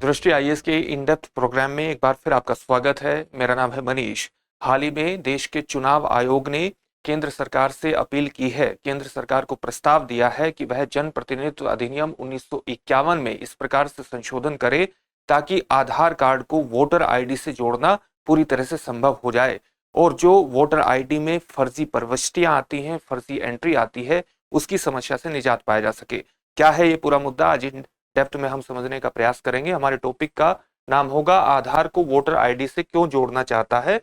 दृष्टि आईएएस के in depth programme में एक बार फिर आपका स्वागत है। मेरा नाम है मनीष। हाल ही में देश के चुनाव आयोग ने केंद्र सरकार से अपील की है, केंद्र सरकार को प्रस्ताव दिया है कि वह जन प्रतिनिधित्व अधिनियम 1951 में इस प्रकार से संशोधन करे ताकि आधार कार्ड को वोटर आईडी से जोड़ना पूरी तरह से संभव हो जाए और जो वोटर आईडी में फर्जी प्रविष्टियां आती हैं, फर्जी एंट्री आती है, उसकी समस्या से निजात पाया जा सके। क्या है ये पूरा मुद्दा, आज इन डेप्थ में हम समझने का प्रयास करेंगे। हमारे टॉपिक का नाम होगा आधार को वोटर आईडी से क्यों जोड़ना चाहता है।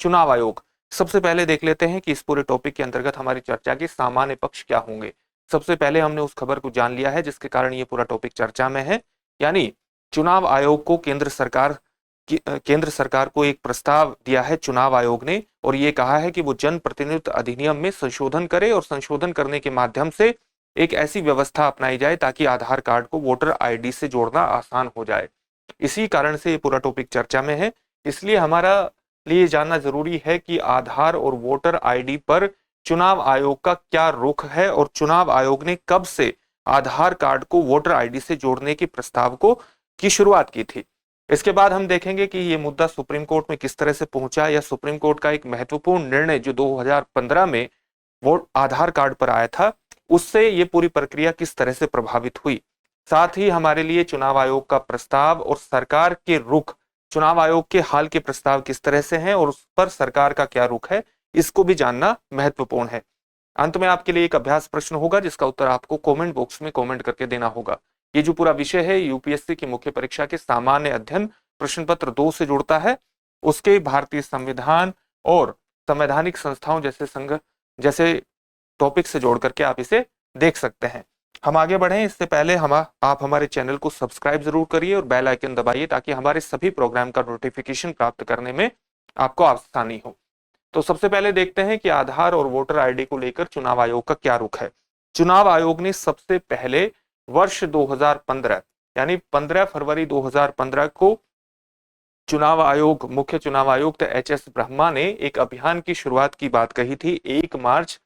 चुनाव आयोग, सबसे पहले देख लेते हैं कि इस पूरे टॉपिक के अंतर्गत हमारी चर्चा के सामान्य पक्ष क्या होंगे। सबसे पहले हमने उस खबर को जान लिया है जिसके कारण ये पूरा टॉपिक चर्चा में है, यानी चुनाव आयोग को केंद्र सरकार को एक प्रस्ताव दिया है चुनाव आयोग ने, और ये कहा है कि वो जन प्रतिनिधित्व अधिनियम में संशोधन करे और संशोधन करने के माध्यम से एक ऐसी व्यवस्था अपनाई जाए ताकि आधार कार्ड को वोटर आईडी से जोड़ना आसान हो जाए। इसी कारण से ये पूरा टॉपिक चर्चा में है। इसलिए हमारा लिए जानना जरूरी है कि आधार और वोटर आईडी पर चुनाव आयोग का क्या रुख है और चुनाव आयोग ने कब से आधार कार्ड को वोटर आईडी से जोड़ने के प्रस्ताव की शुरुआत की थी। इसके बाद हम देखेंगे कि ये मुद्दा सुप्रीम कोर्ट में किस तरह से पहुंचा, या सुप्रीम कोर्ट का एक महत्वपूर्ण निर्णय जो 2015 में वो आधार कार्ड पर आया था, उससे ये पूरी प्रक्रिया किस तरह से प्रभावित हुई। साथ ही हमारे लिए चुनाव आयोग का प्रस्ताव और सरकार के रुख, चुनाव आयोग के हाल के प्रस्ताव किस तरह से हैं और उस पर सरकार का क्या रुख है, इसको भी जानना महत्वपूर्ण है। अंत में आपके लिए एक अभ्यास प्रश्न होगा जिसका उत्तर आपको कमेंट बॉक्स में कमेंट करके देना होगा। ये जो पूरा विषय है यूपीएससी की मुख्य परीक्षा के सामान्य अध्ययन प्रश्न पत्र 2 से जुड़ता है। उसके भारतीय संविधान और संवैधानिक संस्थाओं जैसे टॉपिक से जोड़ करके आप इसे देख सकते हैं। हम आगे बढ़ें इससे पहले आप हमारे चैनल को सब्सक्राइब जरूर करिए और बेल आइकन दबाइए ताकि हमारे सभी प्रोग्राम का नोटिफिकेशन प्राप्त करने में आपको आसानी हो। तो सबसे पहले देखते हैं कि आधार और वोटर आईडी को लेकर चुनाव आयोग का क्या रुख है। चुनाव आयोग ने सबसे पहले वर्ष 2015 यानी 15 फरवरी 2015 को मुख्य चुनाव आयुक्त एचएस ब्रह्मा ने एक अभियान की शुरुआत की बात कही थी। 1 मार्च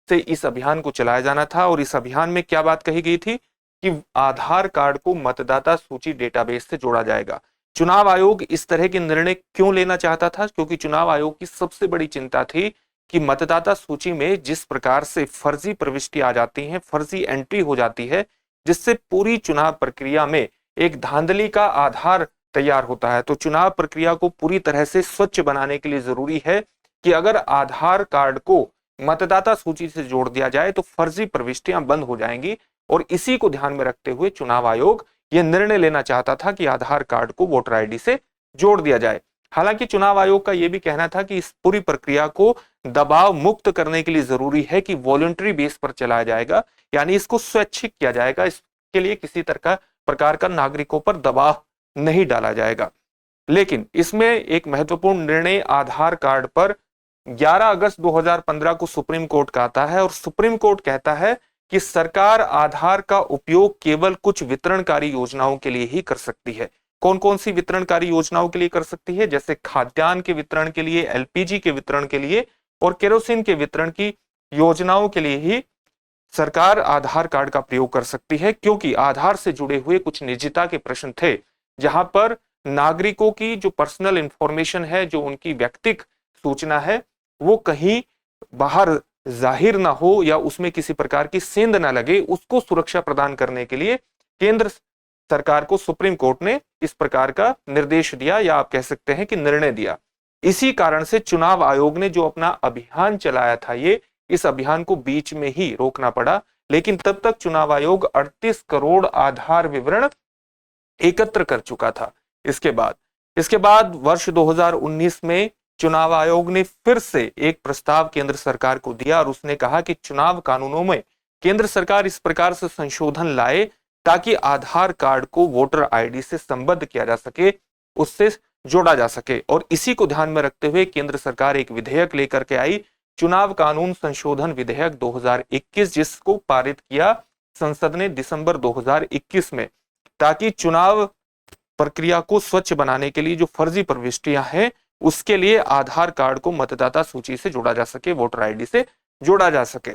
से इस अभियान को चलाया जाना था और इस अभियान में क्या बात कही गई थी कि आधार कार्ड को मतदाता सूची डेटाबेस से जोड़ा जाएगा। चुनाव आयोग इस तरह के निर्णय क्यों लेना चाहता था? क्योंकि चुनाव आयोग की सबसे बड़ी चिंता थी कि मतदाता सूची में जिस प्रकार से फर्जी प्रविष्टि आ जाती है, फर्जी एंट्री हो जाती है, जिससे पूरी चुनाव प्रक्रिया में एक धांधली का आधार तैयार होता है। तो चुनाव प्रक्रिया को पूरी तरह से स्वच्छ बनाने के लिए जरूरी है कि अगर आधार कार्ड को मतदाता सूची से जोड़ दिया जाए तो फर्जी प्रविष्टियां बंद हो जाएंगी, और इसी को ध्यान में रखते हुए चुनाव आयोग यह निर्णय लेना चाहता था कि आधार कार्ड को वोटर आईडी से जोड़ दिया जाए। हालांकि चुनाव आयोग का यह भी कहना था कि इस पूरी प्रक्रिया को दबाव मुक्त करने के लिए जरूरी है कि वॉलंटरी बेस पर चलाया जाएगा, यानी इसको स्वैच्छिक किया जाएगा। इसके लिए किसी प्रकार का नागरिकों पर दबाव नहीं डाला जाएगा। लेकिन इसमें एक महत्वपूर्ण निर्णय आधार कार्ड पर 11 अगस्त 2015 को सुप्रीम कोर्ट का आता है, और सुप्रीम कोर्ट कहता है कि सरकार आधार का उपयोग केवल कुछ वितरणकारी योजनाओं के लिए ही कर सकती है। कौन कौन सी वितरणकारी योजनाओं के लिए कर सकती है? जैसे खाद्यान्न के वितरण के लिए, एलपीजी के वितरण के लिए और केरोसिन के वितरण की योजनाओं के लिए ही सरकार आधार कार्ड का प्रयोग कर सकती है, क्योंकि आधार से जुड़े हुए कुछ निजता के प्रश्न थे जहां पर नागरिकों की जो पर्सनल इंफॉर्मेशन है, जो उनकी व्यक्तिगत सूचना है, वो कहीं बाहर जाहिर ना हो या उसमें किसी प्रकार की सेंध ना लगे, उसको सुरक्षा प्रदान करने के लिए केंद्र सरकार को सुप्रीम कोर्ट ने इस प्रकार का निर्देश दिया, या आप कह सकते हैं कि निर्णय दिया। इसी कारण से चुनाव आयोग ने जो अपना अभियान चलाया था, इस अभियान को बीच में ही रोकना पड़ा। लेकिन तब तक चुनाव आयोग 38 करोड़ आधार विवरण एकत्र कर चुका था। इसके बाद वर्ष 2019 में चुनाव आयोग ने फिर से एक प्रस्ताव केंद्र सरकार को दिया और उसने कहा कि चुनाव कानूनों में केंद्र सरकार इस प्रकार से संशोधन लाए ताकि आधार कार्ड को वोटर आईडी से संबद्ध किया जा सके, उससे जोड़ा जा सके। और इसी को ध्यान में रखते हुए केंद्र सरकार एक विधेयक लेकर के आई, चुनाव कानून संशोधन विधेयक 2021, जिसको पारित किया संसद ने दिसंबर 2021 में, ताकि चुनाव प्रक्रिया को स्वच्छ बनाने के लिए जो फर्जी प्रविष्टियां हैं उसके लिए आधार कार्ड को मतदाता सूची से जोड़ा जा सके, वोटर आईडी से जोड़ा जा सके।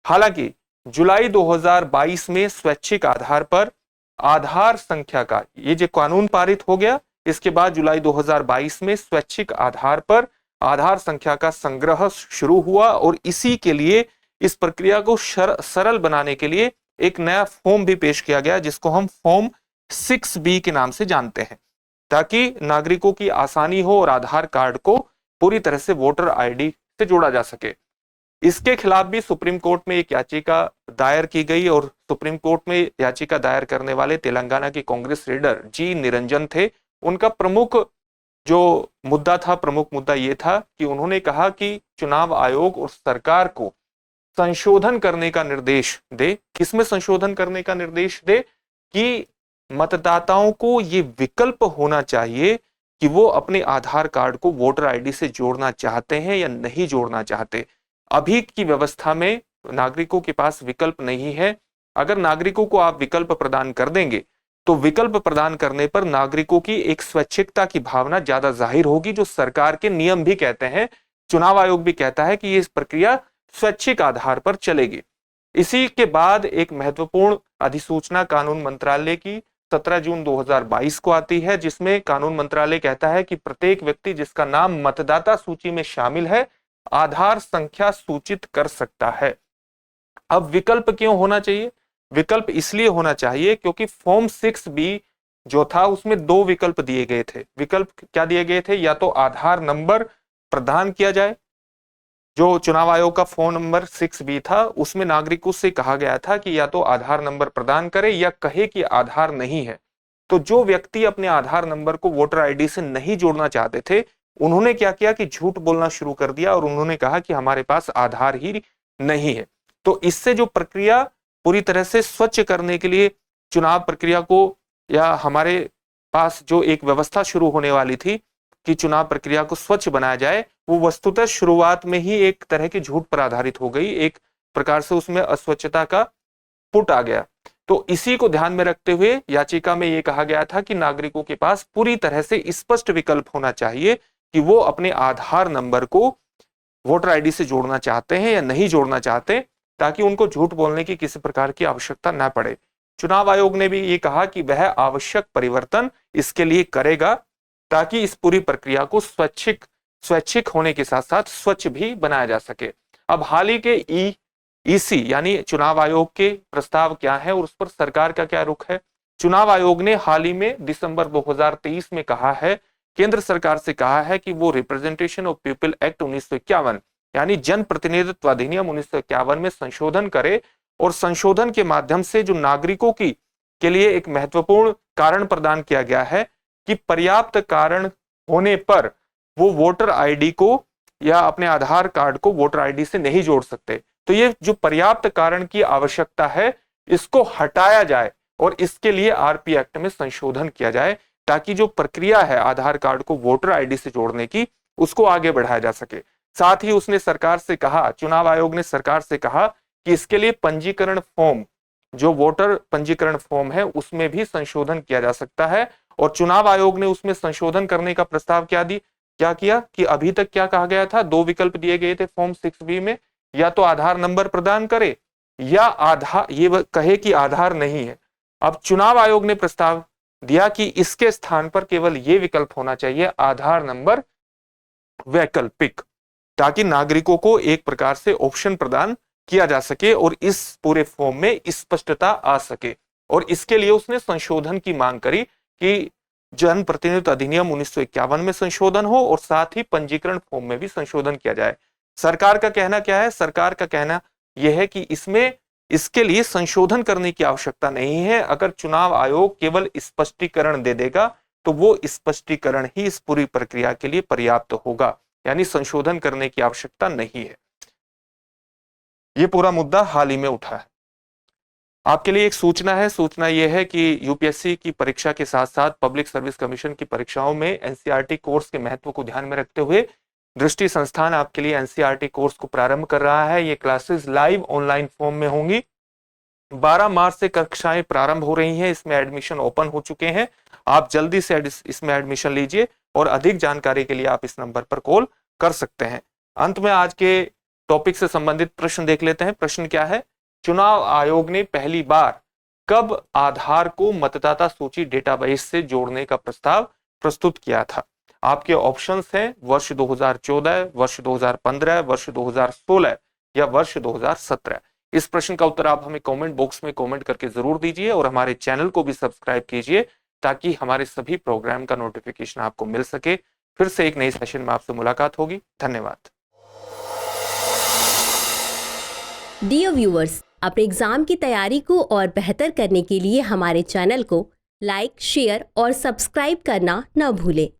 हालांकि जुलाई 2022 में स्वैच्छिक आधार पर आधार संख्या का ये जो कानून पारित हो गया, इसके बाद जुलाई 2022 में स्वैच्छिक आधार पर आधार संख्या का संग्रह शुरू हुआ और इसी के लिए इस प्रक्रिया को सरल बनाने के लिए एक नया फॉर्म भी पेश किया गया जिसको हम फॉर्म 6B के नाम से जानते हैं, ताकि नागरिकों की आसानी हो और आधार कार्ड को पूरी तरह से वोटर आईडी से जोड़ा जा सके। इसके खिलाफ भी सुप्रीम कोर्ट में एक याचिका दायर की गई और सुप्रीम कोर्ट में याचिका दायर करने वाले तेलंगाना के कांग्रेस लीडर जी निरंजन थे। उनका प्रमुख मुद्दा ये था कि उन्होंने कहा कि चुनाव आयोग और सरकार को संशोधन करने का निर्देश दे। किसमें संशोधन करने का निर्देश दे? कि मतदाताओं को ये विकल्प होना चाहिए कि वो अपने आधार कार्ड को वोटर आईडी से जोड़ना चाहते हैं या नहीं जोड़ना चाहते। अभी की व्यवस्था में नागरिकों के पास विकल्प नहीं है। अगर नागरिकों को आप विकल्प प्रदान कर देंगे तो विकल्प प्रदान करने पर नागरिकों की एक स्वैच्छिकता की भावना ज्यादा जाहिर होगी, जो सरकार के नियम भी कहते हैं, चुनाव आयोग भी कहता है कि ये प्रक्रिया स्वैच्छिक आधार पर चलेगी। इसी के बाद एक महत्वपूर्ण अधिसूचना कानून मंत्रालय की 17 जून 2022 को आती है, जिसमें कानून मंत्रालय कहता है कि प्रत्येक व्यक्ति जिसका नाम मतदाता सूची में शामिल है आधार संख्या सूचित कर सकता है। अब विकल्प क्यों होना चाहिए? विकल्प इसलिए होना चाहिए क्योंकि फॉर्म 6B जो था उसमें 2 विकल्प दिए गए थे। विकल्प क्या दिए गए थे? या तो आधार नंबर प्रदान किया जाए, जो चुनाव आयोग का फोन नंबर 6B था उसमें नागरिकों से कहा गया था कि या तो आधार नंबर प्रदान करे या कहे कि आधार नहीं है। तो जो व्यक्ति अपने आधार नंबर को वोटर आईडी से नहीं जोड़ना चाहते थे उन्होंने क्या किया कि झूठ बोलना शुरू कर दिया और उन्होंने कहा कि हमारे पास आधार ही नहीं है। तो इससे जो प्रक्रिया पूरी तरह से स्वच्छ करने के लिए चुनाव प्रक्रिया को या हमारे पास जो एक व्यवस्था शुरू होने वाली थी कि चुनाव प्रक्रिया को स्वच्छ बनाया जाए, वो वस्तुतः शुरुआत में ही एक तरह के झूठ पर आधारित हो गई। एक प्रकार से उसमें अस्वच्छता का पुट आ गया। तो इसी को ध्यान में रखते हुए याचिका में यह कहा गया था कि नागरिकों के पास पूरी तरह से स्पष्ट विकल्प होना चाहिए कि वो अपने आधार नंबर को वोटर आईडी से जोड़ना चाहते हैं या नहीं जोड़ना चाहते, ताकि उनको झूठ बोलने की किसी प्रकार की आवश्यकता न पड़े। चुनाव आयोग ने भी ये कहा कि वह आवश्यक परिवर्तन इसके लिए करेगा ताकि इस पूरी प्रक्रिया को स्वैच्छिक होने के साथ साथ स्वच्छ भी बनाया जा सके। अब हाल ही के ईसी यानी चुनाव आयोग के प्रस्ताव क्या है और उस पर सरकार का क्या रुख है? चुनाव आयोग ने हाल ही में दिसंबर 2023 में कहा है, केंद्र सरकार से कहा है कि वो रिप्रेजेंटेशन ऑफ पीपल एक्ट 1951 यानी जन प्रतिनिधित्व अधिनियम 1951 में संशोधन करे और संशोधन के माध्यम से जो नागरिकों की के लिए एक महत्वपूर्ण कारण प्रदान किया गया है कि पर्याप्त कारण होने पर वो वोटर आईडी को या अपने आधार कार्ड को वोटर आईडी से नहीं जोड़ सकते। तो ये जो पर्याप्त कारण की आवश्यकता है इसको हटाया जाए और इसके लिए आरपी एक्ट में संशोधन किया जाए ताकि जो प्रक्रिया है आधार कार्ड को वोटर आईडी से जोड़ने की उसको आगे बढ़ाया जा सके। साथ ही उसने सरकार से कहा, चुनाव आयोग ने सरकार से कहा कि इसके लिए पंजीकरण फॉर्म, जो वोटर पंजीकरण फॉर्म है उसमें भी संशोधन किया जा सकता है। और चुनाव आयोग ने उसमें संशोधन करने का प्रस्ताव क्या किया कि अभी तक क्या कहा गया था, 2 विकल्प दिए गए थे फॉर्म 6B में, या तो आधार नंबर प्रदान करे या आधार ये कहे कि आधार नहीं है। अब चुनाव आयोग ने प्रस्ताव दिया कि इसके स्थान पर केवल ये विकल्प होना चाहिए, आधार नंबर वैकल्पिक, ताकि नागरिकों को एक प्रकार से ऑप्शन प्रदान किया जा सके और इस पूरे फॉर्म में स्पष्टता आ सके। और इसके लिए उसने संशोधन की मांग करी कि जन प्रतिनिधित्व अधिनियम 1951 में संशोधन हो और साथ ही पंजीकरण फॉर्म में भी संशोधन किया जाए। सरकार का कहना क्या है? सरकार का कहना यह है कि इसके लिए संशोधन करने की आवश्यकता नहीं है। अगर चुनाव आयोग केवल स्पष्टीकरण दे देगा तो वो स्पष्टीकरण ही इस पूरी प्रक्रिया के लिए पर्याप्त होगा, यानी संशोधन करने की आवश्यकता नहीं है। ये पूरा मुद्दा हाल ही में उठा है। आपके लिए एक सूचना है, सूचना यह है कि यूपीएससी की परीक्षा के साथ साथ पब्लिक सर्विस कमीशन की परीक्षाओं में एनसीईआरटी कोर्स के महत्व को ध्यान में रखते हुए दृष्टि संस्थान आपके लिए एनसीईआरटी कोर्स को प्रारंभ कर रहा है। ये क्लासेस लाइव ऑनलाइन फॉर्म में होंगी। 12 मार्च से कक्षाएं प्रारंभ हो रही हैं। इसमें एडमिशन ओपन हो चुके हैं। आप जल्दी से इसमें एडमिशन लीजिए और अधिक जानकारी के लिए आप इस नंबर पर कॉल कर सकते हैं। अंत में आज के टॉपिक से संबंधित प्रश्न देख लेते हैं। प्रश्न क्या है? चुनाव आयोग ने पहली बार कब आधार को मतदाता सूची डेटाबेस से जोड़ने का प्रस्ताव प्रस्तुत किया था? आपके ऑप्शंस हैं वर्ष 2014, वर्ष 2015, वर्ष 2016 या वर्ष 2017। इस प्रश्न का उत्तर आप हमें कमेंट बॉक्स में कमेंट करके जरूर दीजिए और हमारे चैनल को भी सब्सक्राइब कीजिए ताकि हमारे सभी प्रोग्राम का नोटिफिकेशन आपको मिल सके। फिर से एक नई सेशन में आपसे मुलाकात होगी। धन्यवाद। डियर व्यूअर्स, अपने एग्जाम की तैयारी को और बेहतर करने के लिए हमारे चैनल को लाइक, शेयर और सब्सक्राइब करना न भूलें।